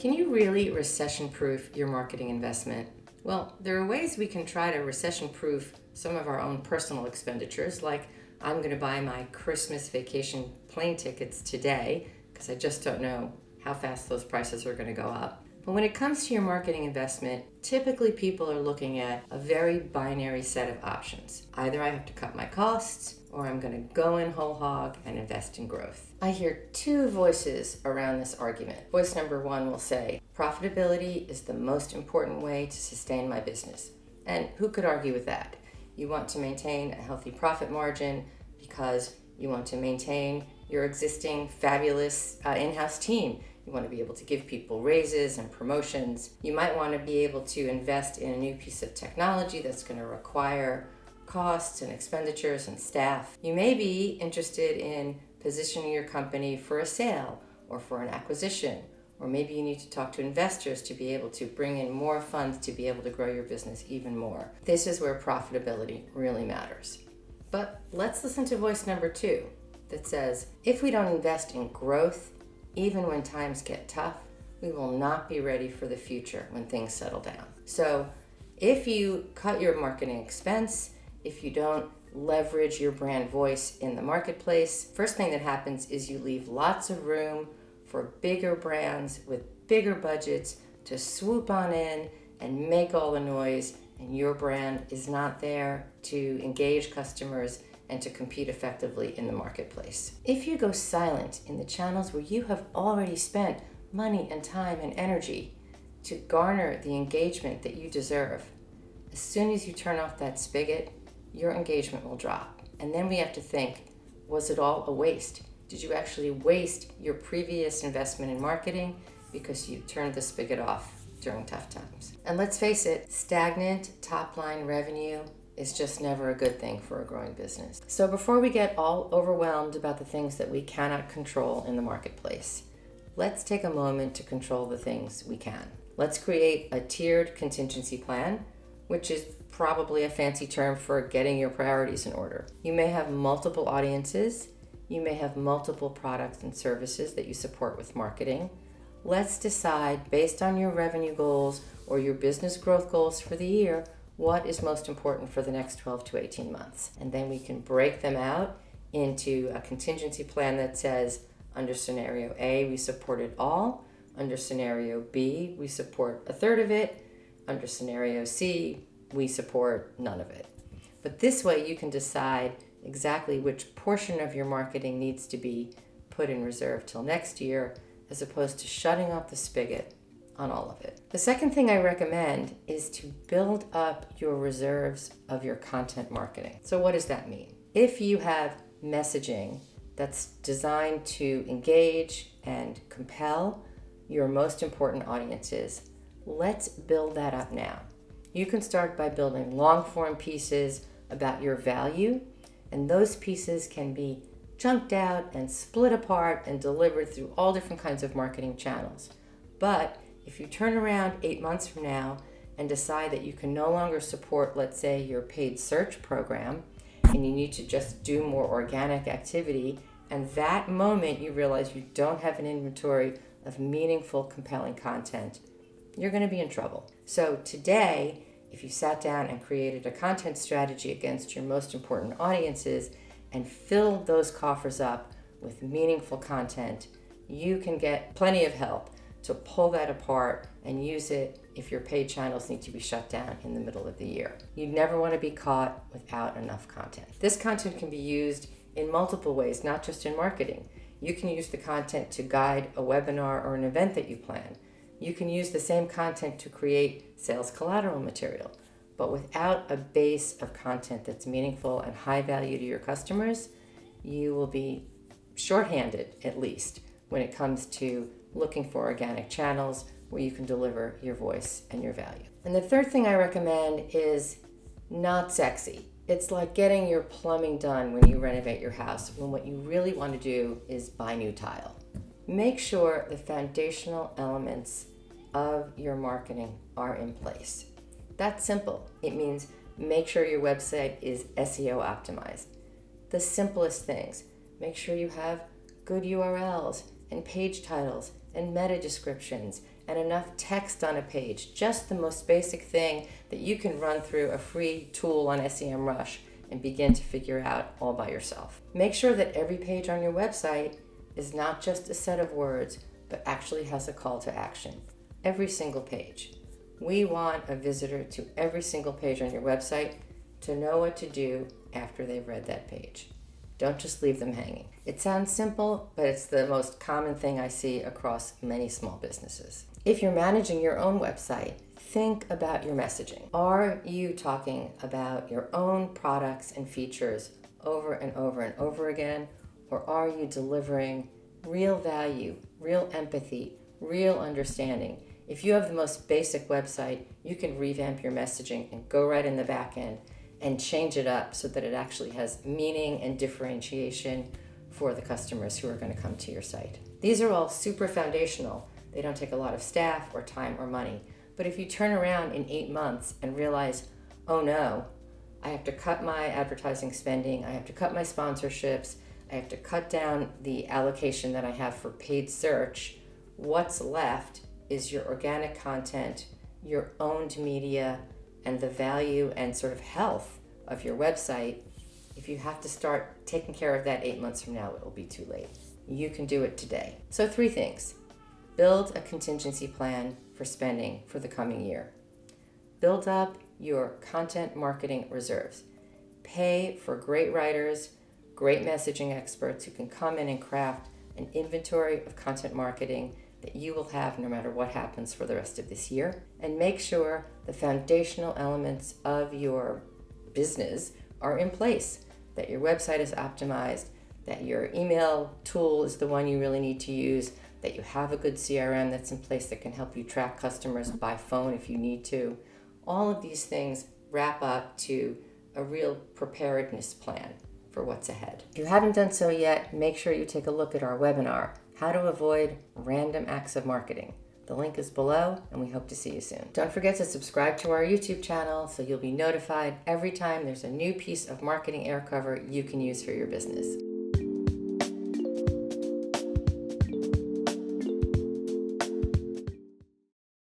Can you really recession-proof your marketing investment? Well, there are ways we can try to recession-proof some of our own personal expenditures, like I'm going to buy my Christmas vacation plane tickets today because I just don't know how fast those prices are going to go up. But when it comes to your marketing investment, typically people are looking at a very binary set of options. Either I have to cut my costs, or I'm going to go in whole hog and invest in growth. I hear two voices around this argument. Voice number one will say, profitability is the most important way to sustain my business. And who could argue with that? You want to maintain a healthy profit margin because you want to maintain your existing fabulous in-house team. You want to be able to give people raises and promotions. You might want to be able to invest in a new piece of technology that's going to require costs and expenditures and staff. You may be interested in positioning your company for a sale or for an acquisition, or maybe you need to talk to investors to be able to bring in more funds to be able to grow your business even more. This is where profitability really matters. But let's listen to voice number two that says, if we don't invest in growth, even when times get tough, we will not be ready for the future when things settle down. So if you cut your marketing expense, if you don't leverage your brand voice in the marketplace, first thing that happens is you leave lots of room for bigger brands with bigger budgets to swoop on in and make all the noise, and your brand is not there to engage customers and to compete effectively in the marketplace. If you go silent in the channels where you have already spent money and time and energy to garner the engagement that you deserve, as soon as you turn off that spigot, your engagement will drop. And then we have to think, was it all a waste? Did you actually waste your previous investment in marketing because you turned the spigot off during tough times? And let's face it, stagnant top-line revenue is just never a good thing for a growing business. So before we get all overwhelmed about the things that we cannot control in the marketplace, let's take a moment to control the things we can. Let's create a tiered contingency plan, which is probably a fancy term for getting your priorities in order. You may have multiple audiences. You may have multiple products and services that you support with marketing. Let's decide, based on your revenue goals or your business growth goals for the year, what is most important for the next 12 to 18 months. And then we can break them out into a contingency plan that says, under scenario A, we support it all. Under scenario B, we support a third of it. Under scenario C, we support none of it. But this way you can decide exactly which portion of your marketing needs to be put in reserve till next year, as opposed to shutting off the spigot on all of it. The second thing I recommend is to build up your reserves of your content marketing. So what does that mean? If you have messaging that's designed to engage and compel your most important audiences, let's build that up now. You can start by building long-form pieces about your value, and those pieces can be chunked out and split apart and delivered through all different kinds of marketing channels. But if you turn around 8 months from now and decide that you can no longer support, let's say, your paid search program, and you need to just do more organic activity, and that moment you realize you don't have an inventory of meaningful, compelling content, you're going to be in trouble. So today, if you sat down and created a content strategy against your most important audiences and filled those coffers up with meaningful content, you can get plenty of help to pull that apart and use it if your paid channels need to be shut down in the middle of the year. You never want to be caught without enough content. This content can be used in multiple ways, not just in marketing. You can use the content to guide a webinar or an event that you plan. You can use the same content to create sales collateral material. But without a base of content that's meaningful and high value to your customers, you will be shorthanded, at least, when it comes to looking for organic channels where you can deliver your voice and your value. And the third thing I recommend is not sexy. It's like getting your plumbing done when you renovate your house, when what you really want to do is buy new tile. Make sure the foundational elements of your marketing are in place. That's simple. It means make sure your website is SEO optimized. The simplest things. Make sure you have good URLs and page titles and meta descriptions and enough text on a page, just the most basic thing that you can run through a free tool on SEMrush and begin to figure out all by yourself. Make sure that every page on your website is not just a set of words, but actually has a call to action. Every single page. We want a visitor to every single page on your website to know what to do after they've read that page. Don't just leave them hanging. It sounds simple, but it's the most common thing I see across many small businesses. If you're managing your own website, think about your messaging. Are you talking about your own products and features over and over and over again, or are you delivering real value, real empathy, real understanding? If you have the most basic website, you can revamp your messaging and go right in the back end and change it up so that it actually has meaning and differentiation for the customers who are going to come to your site. These are all super foundational. They don't take a lot of staff or time or money. But if you turn around in 8 months and realize, oh no, I have to cut my advertising spending, I have to cut my sponsorships, I have to cut down the allocation that I have for paid search, what's left is your organic content, your owned media, and the value and sort of health of your website. If you have to start taking care of that 8 months from now, it will be too late. You can do it today. So 3 things. Build a contingency plan for spending for the coming year. Build up your content marketing reserves. Pay for great writers, great messaging experts who can come in and craft an inventory of content marketing that you will have no matter what happens for the rest of this year. And make sure the foundational elements of your business are in place, that your website is optimized, that your email tool is the one you really need to use, that you have a good CRM that's in place that can help you track customers by phone if you need to. All of these things wrap up to a real preparedness plan for what's ahead. If you haven't done so yet, make sure you take a look at our webinar, How to Avoid Random Acts of Marketing. The link is below, and we hope to see you soon. Don't forget to subscribe to our YouTube channel so you'll be notified every time there's a new piece of marketing air cover you can use for your business.